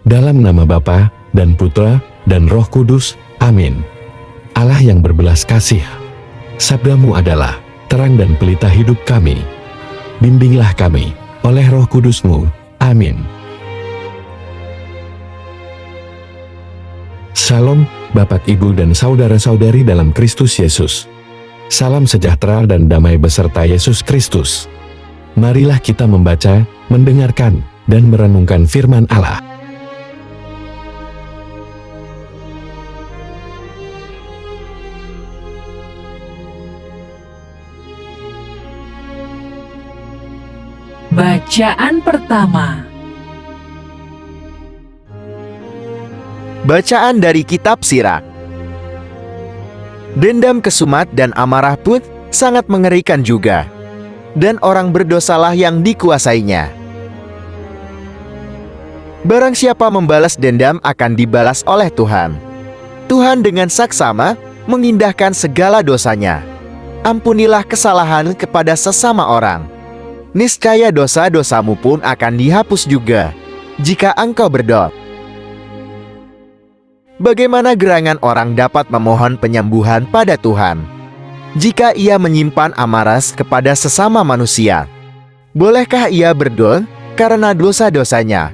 Dalam nama Bapa dan Putra dan Roh Kudus. Amin. Allah yang berbelas kasih, sabda-Mu adalah terang dan pelita hidup kami. Bimbinglah kami oleh Roh Kudus-Mu. Amin. Salam, Bapak, Ibu, dan saudara-saudari dalam Kristus Yesus. Salam sejahtera dan damai beserta Yesus Kristus. Marilah kita membaca, mendengarkan, dan merenungkan firman Allah. Bacaan pertama. Bacaan dari Kitab Sirach. Dendam, kesumat, dan amarah pun sangat mengerikan juga, dan orang berdosalah yang dikuasainya. Barang siapa membalas dendam akan dibalas oleh Tuhan. Tuhan dengan saksama mengindahkan segala dosanya. Ampunilah kesalahan kepada sesama orang. Niscaya dosa-dosamu pun akan dihapus juga, jika engkau berdoa. Bagaimana gerangan orang dapat memohon penyembuhan pada Tuhan, jika ia menyimpan amarah kepada sesama manusia? Bolehkah ia berdoa karena dosa-dosanya,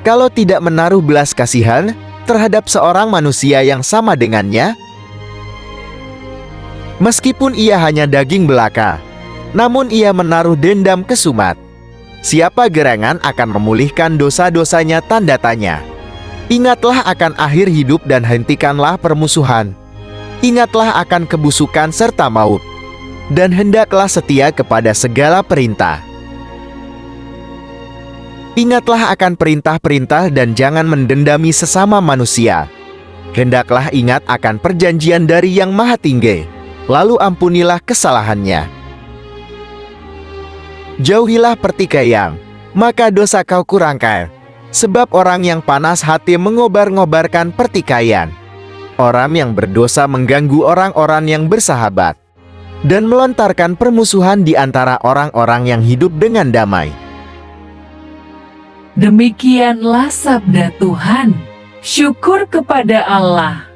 kalau tidak menaruh belas kasihan terhadap seorang manusia yang sama dengannya? Meskipun ia hanya daging belaka, namun ia menaruh dendam, kesumat. Siapa gerangan akan memulihkan dosa-dosanya? Tanda tanya. Ingatlah akan akhir hidup dan hentikanlah permusuhan. Ingatlah akan kebusukan serta maut, dan hendaklah setia kepada segala perintah. Ingatlah akan perintah-perintah dan jangan mendendami sesama manusia. Hendaklah ingat akan perjanjian dari Yang Maha Tinggi, lalu ampunilah kesalahannya. Jauhilah pertikaian, maka dosa kau kurangkan. Sebab orang yang panas hati mengobar-ngobarkan pertikaian. Orang yang berdosa mengganggu orang-orang yang bersahabat, dan melontarkan permusuhan di antara orang-orang yang hidup dengan damai. Demikianlah sabda Tuhan. Syukur kepada Allah.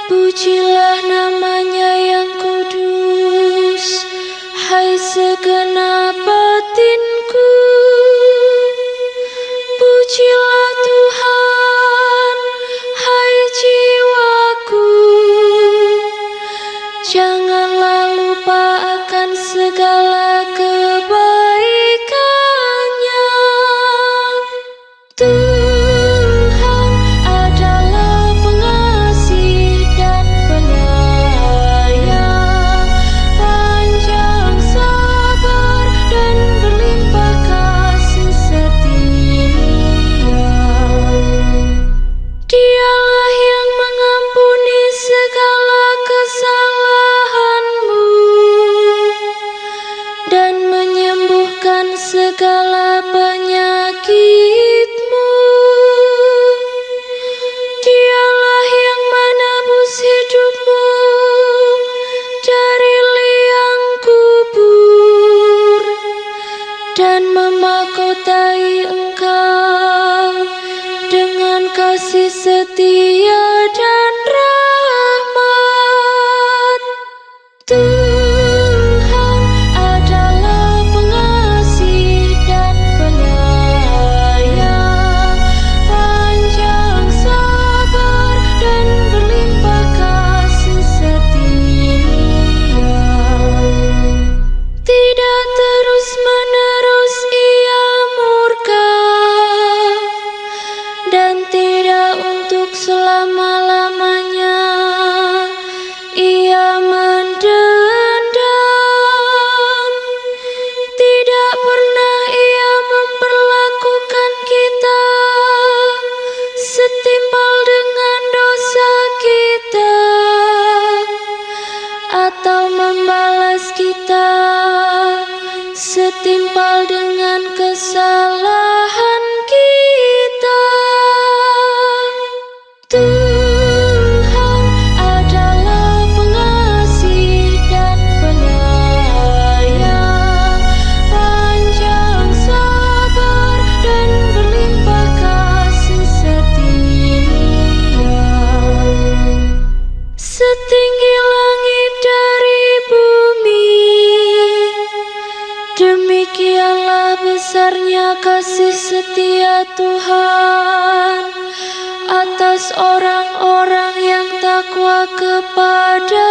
Pujilah namanya yang kudus, hai segenap batinku. Pujilah Tuhan, hai jiwaku. Janganlah lupa akan segala kebaikannya. Tuhan adalah pengasih dan penyayang, panjang sabar dan berlimpah kasih setia. Dialah yang mengampuni segala kesalahanmu dan menyembuhkan segala penyakitmu. Dialah yang menebus hidupmu dari liang kubur dan memahkotai engkau dengan kasih setia dan rahmat. Tuhan adalah pengasih dan penyayang, setia Tuhan atas orang-orang yang takwa kepada-Nya.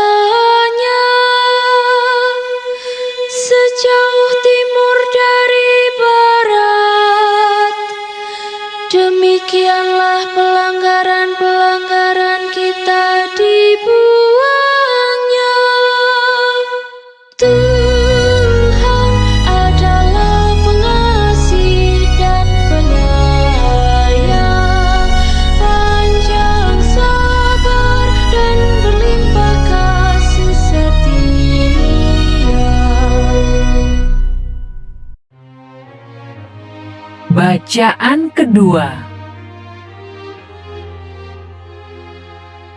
Sejauh timur dari barat, demikianlah pelanggaran-pelanggaran kita dibuangnya. Tuhan adalah pengasih dan penyayang, panjang sabar dan berlimpah kasih setia. Bacaan kedua.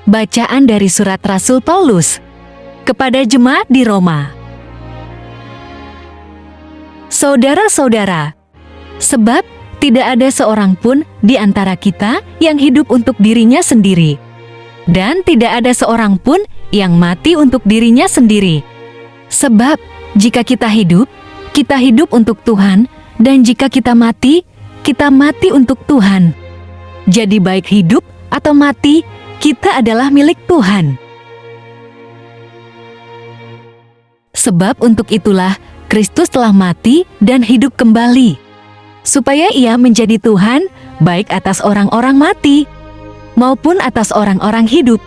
Bacaan dari surat Rasul Paulus kepada jemaat di Roma. Saudara-saudara, sebab tidak ada seorang pun di antara kita yang hidup untuk dirinya sendiri, dan tidak ada seorang pun yang mati untuk dirinya sendiri. Sebab jika kita hidup untuk Tuhan, dan jika kita mati untuk Tuhan. Jadi baik hidup atau mati, kita adalah milik Tuhan. Sebab untuk itulah Kristus telah mati dan hidup kembali, supaya Ia menjadi Tuhan baik atas orang-orang mati maupun atas orang-orang hidup.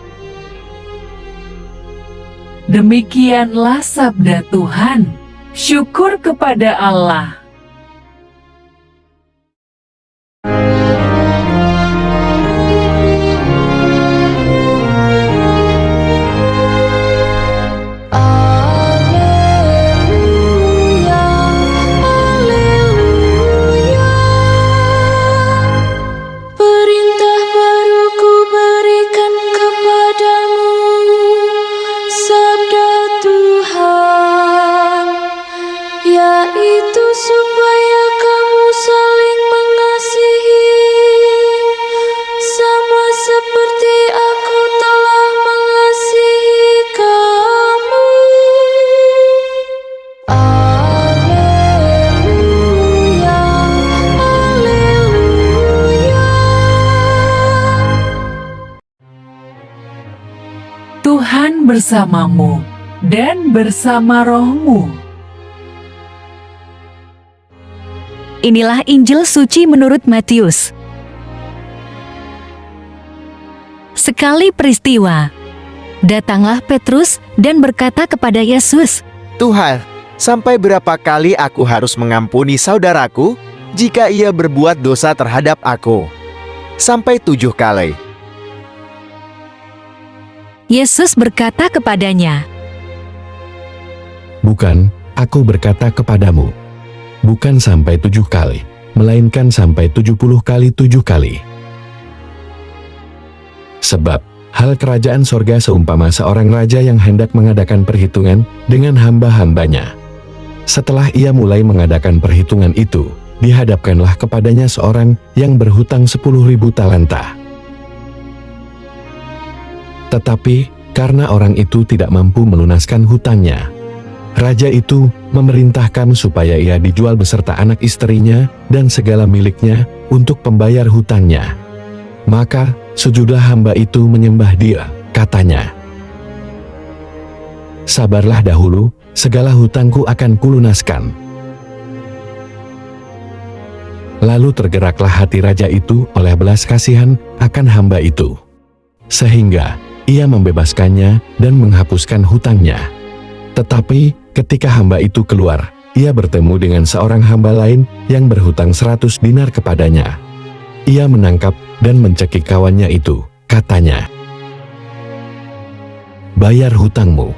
Demikianlah sabda Tuhan. Syukur kepada Allah. Perintah baru ku berikan kepadamu, sabda Tuhan, yaitu supaya kamu saling mengasihi, sama seperti aku telah mengasihi kamu. Haleluya, haleluya. Tuhan bersamamu dan bersama rohmu. Inilah Injil suci menurut Matius. Sekali peristiwa, datanglah Petrus dan berkata kepada Yesus, Tuhan, sampai berapa kali aku harus mengampuni saudaraku jika ia berbuat dosa terhadap aku? Sampai 7 kali. Yesus berkata kepadanya, Bukan, aku berkata kepadamu, bukan sampai 7 kali, melainkan sampai 70 kali 7 kali. Sebab, hal kerajaan sorga seumpama seorang raja yang hendak mengadakan perhitungan dengan hamba-hambanya. Setelah ia mulai mengadakan perhitungan itu, dihadapkanlah kepadanya seorang yang berhutang 10.000 talenta. Tetapi, karena orang itu tidak mampu melunaskan hutangnya, raja itu memerintahkan supaya ia dijual beserta anak istrinya dan segala miliknya untuk pembayar hutangnya. Maka, sujudlah hamba itu menyembah dia, katanya, Sabarlah dahulu, segala hutangku akan kulunaskan. Lalu tergeraklah hati raja itu oleh belas kasihan akan hamba itu, sehingga ia membebaskannya dan menghapuskan hutangnya. Tetapi ketika hamba itu keluar, ia bertemu dengan seorang hamba lain yang berhutang 100 dinar kepadanya. Ia menangkap dan mencekik kawannya itu, katanya, Bayar hutangmu.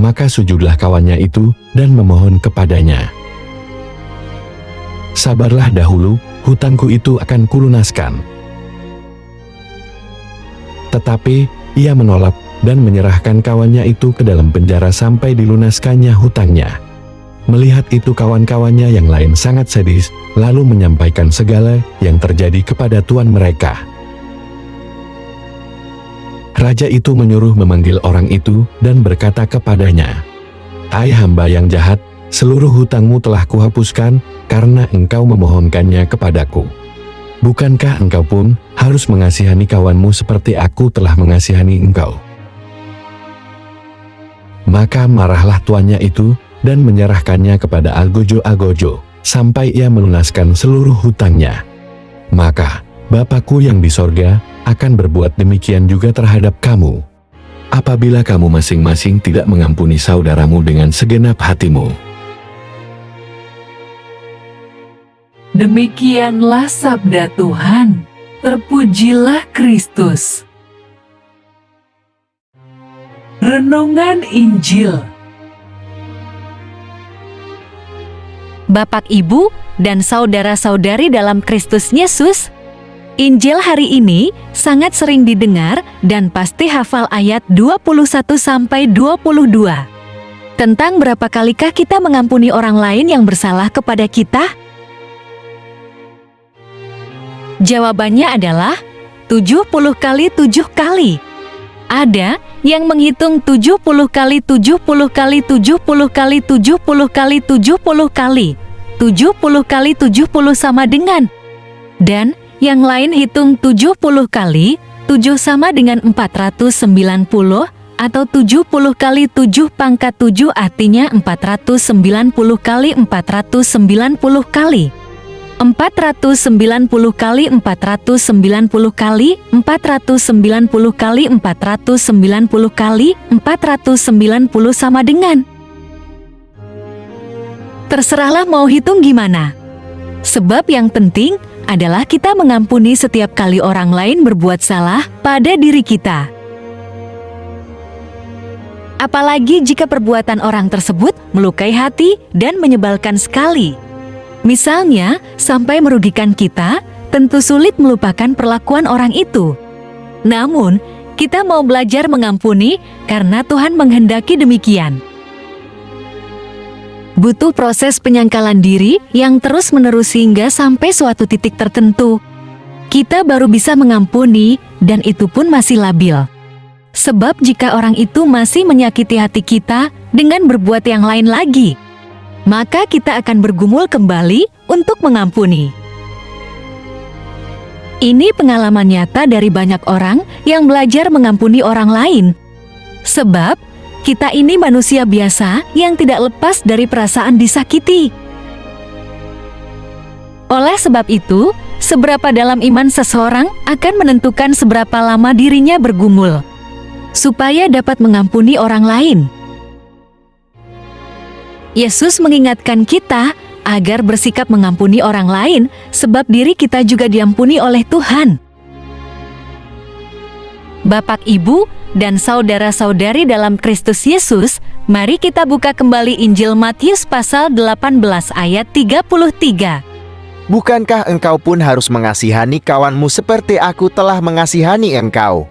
Maka sujudlah kawannya itu dan memohon kepadanya, Sabarlah dahulu, hutangku itu akan kulunaskan. Tetapi ia menolak dan menyerahkan kawannya itu ke dalam penjara sampai dilunaskannya hutangnya. Melihat itu kawan-kawannya yang lain sangat sedih, lalu menyampaikan segala yang terjadi kepada tuan mereka. Raja itu menyuruh memanggil orang itu dan berkata kepadanya, Hai hamba yang jahat, seluruh hutangmu telah kuhapuskan karena engkau memohonkannya kepadaku. Bukankah engkau pun harus mengasihani kawanmu seperti aku telah mengasihani engkau?" Maka marahlah tuannya itu dan menyerahkannya kepada Algojo-Algojo sampai ia melunaskan seluruh hutangnya. Maka Bapakku yang di sorga akan berbuat demikian juga terhadap kamu, apabila kamu masing-masing tidak mengampuni saudaramu dengan segenap hatimu. Demikianlah sabda Tuhan. Terpujilah Kristus. Renungan Injil. Bapak, Ibu, dan saudara-saudari dalam Kristus Yesus, Injil hari ini sangat sering didengar dan pasti hafal ayat 21-22. Tentang berapa kalikah kita mengampuni orang lain yang bersalah kepada kita? Jawabannya adalah 70 kali 7 kali. Ada yang menghitung 70 kali 70 kali 70 kali 70 kali 70 kali. 70 kali 70 sama dengan. Dan yang lain hitung 70 kali 7 sama dengan 490 atau 70 kali 7 pangkat 7 artinya 490 kali 490 kali. 490 kali 490 kali 490 kali 490 kali 490 sama dengan. Terserahlah mau hitung gimana. Sebab yang penting adalah kita mengampuni setiap kali orang lain berbuat salah pada diri kita. Apalagi jika perbuatan orang tersebut melukai hati dan menyebalkan sekali. Misalnya, sampai merugikan kita, tentu sulit melupakan perlakuan orang itu. Namun, kita mau belajar mengampuni karena Tuhan menghendaki demikian. Butuh proses penyangkalan diri yang terus-menerus hingga sampai suatu titik tertentu. Kita baru bisa mengampuni dan itu pun masih labil. Sebab jika orang itu masih menyakiti hati kita dengan berbuat yang lain lagi, maka kita akan bergumul kembali untuk mengampuni. Ini pengalaman nyata dari banyak orang yang belajar mengampuni orang lain. Sebab kita ini manusia biasa yang tidak lepas dari perasaan disakiti. Oleh sebab itu, seberapa dalam iman seseorang akan menentukan seberapa lama dirinya bergumul, supaya dapat mengampuni orang lain. Yesus mengingatkan kita agar bersikap mengampuni orang lain, sebab diri kita juga diampuni oleh Tuhan. Bapak, Ibu, dan saudara-saudari dalam Kristus Yesus, mari kita buka kembali Injil Matius pasal 18 ayat 33. Bukankah engkau pun harus mengasihani kawanmu seperti aku telah mengasihani engkau?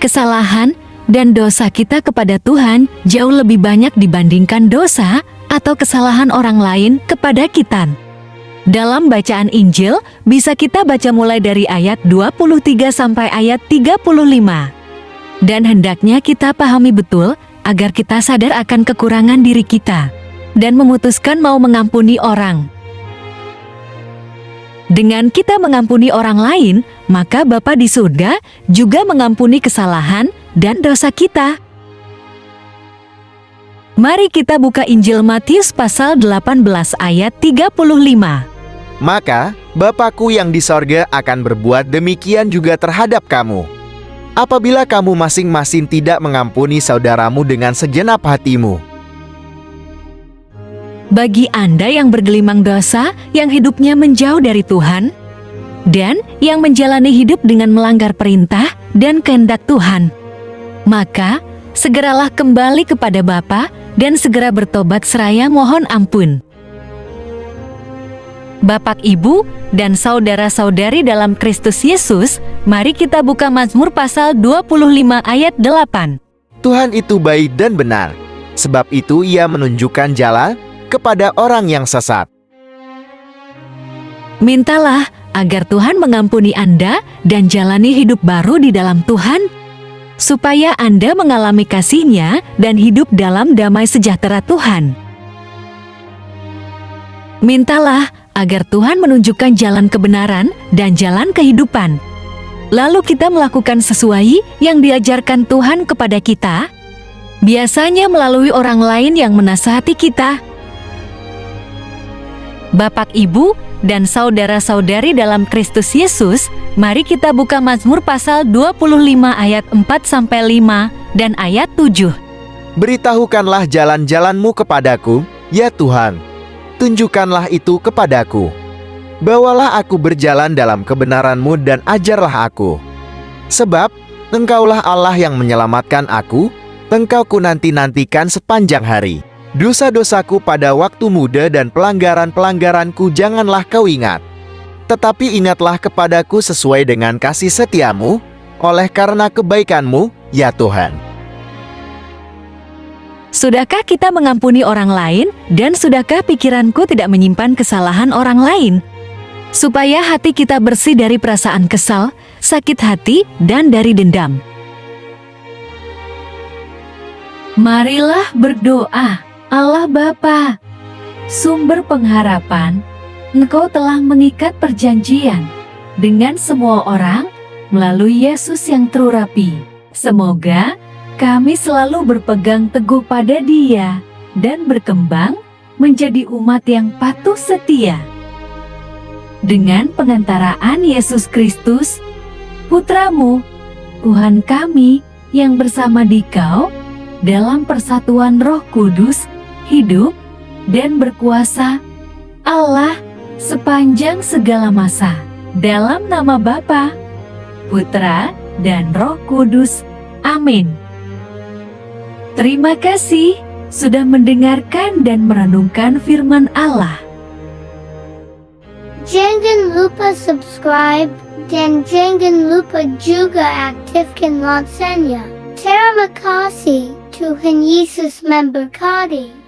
Kesalahan dan dosa kita kepada Tuhan jauh lebih banyak dibandingkan dosa atau kesalahan orang lain kepada kita. Dalam bacaan Injil, bisa kita baca mulai dari ayat 23 sampai ayat 35. Dan hendaknya kita pahami betul agar kita sadar akan kekurangan diri kita dan memutuskan mau mengampuni orang. Dengan kita mengampuni orang lain, maka Bapa di surga juga mengampuni kesalahan dan dosa kita. Mari kita buka Injil Matius pasal 18 ayat 35. Maka, Bapakku yang di sorga akan berbuat demikian juga terhadap kamu, apabila kamu masing-masing tidak mengampuni saudaramu dengan segenap hatimu. Bagi Anda yang bergelimang dosa, yang hidupnya menjauh dari Tuhan, dan yang menjalani hidup dengan melanggar perintah dan kehendak Tuhan, maka segeralah kembali kepada Bapa dan segera bertobat seraya mohon ampun. Bapak, Ibu, dan saudara-saudari dalam Kristus Yesus, mari kita buka Mazmur pasal 25 ayat 8. Tuhan itu baik dan benar, sebab itu Ia menunjukkan jalan kepada orang yang sesat. Mintalah agar Tuhan mengampuni Anda dan jalani hidup baru di dalam Tuhan, supaya Anda mengalami kasih-Nya dan hidup dalam damai sejahtera Tuhan. Mintalah agar Tuhan menunjukkan jalan kebenaran dan jalan kehidupan. Lalu kita melakukan sesuai yang diajarkan Tuhan kepada kita, biasanya melalui orang lain yang menasihati kita. Bapak, Ibu, dan saudara-saudari dalam Kristus Yesus, mari kita buka Mazmur pasal 25 ayat 4-5 dan ayat 7. Beritahukanlah jalan-jalan-Mu kepadaku, ya Tuhan. Tunjukkanlah itu kepadaku. Bawalah aku berjalan dalam kebenaran-Mu dan ajarlah aku. Sebab Engkaulah Allah yang menyelamatkan aku, Engkau ku nanti-nantikan sepanjang hari. Dosa-dosaku pada waktu muda dan pelanggaran-pelanggaranku janganlah Kau ingat. Tetapi ingatlah kepadaku sesuai dengan kasih setia-Mu, oleh karena kebaikan-Mu, ya Tuhan. Sudahkah kita mengampuni orang lain, dan sudahkah pikiranku tidak menyimpan kesalahan orang lain? Supaya hati kita bersih dari perasaan kesal, sakit hati, dan dari dendam. Marilah berdoa. Allah Bapa, sumber pengharapan, Engkau telah mengikat perjanjian dengan semua orang melalui Yesus yang terurapi. Semoga kami selalu berpegang teguh pada Dia dan berkembang menjadi umat yang patuh setia. Dengan pengantaraan Yesus Kristus, Putra-Mu, Tuhan kami yang bersama Dikau dalam persatuan Roh Kudus, hidup dan berkuasa Allah sepanjang segala masa. Dalam nama Bapa, Putra, dan Roh Kudus. Amin. Terima kasih sudah mendengarkan dan merenungkan firman Allah. Jangan lupa subscribe dan jangan lupa juga aktifkan loncengnya. Terima kasih, Tuhan Yesus memberkati.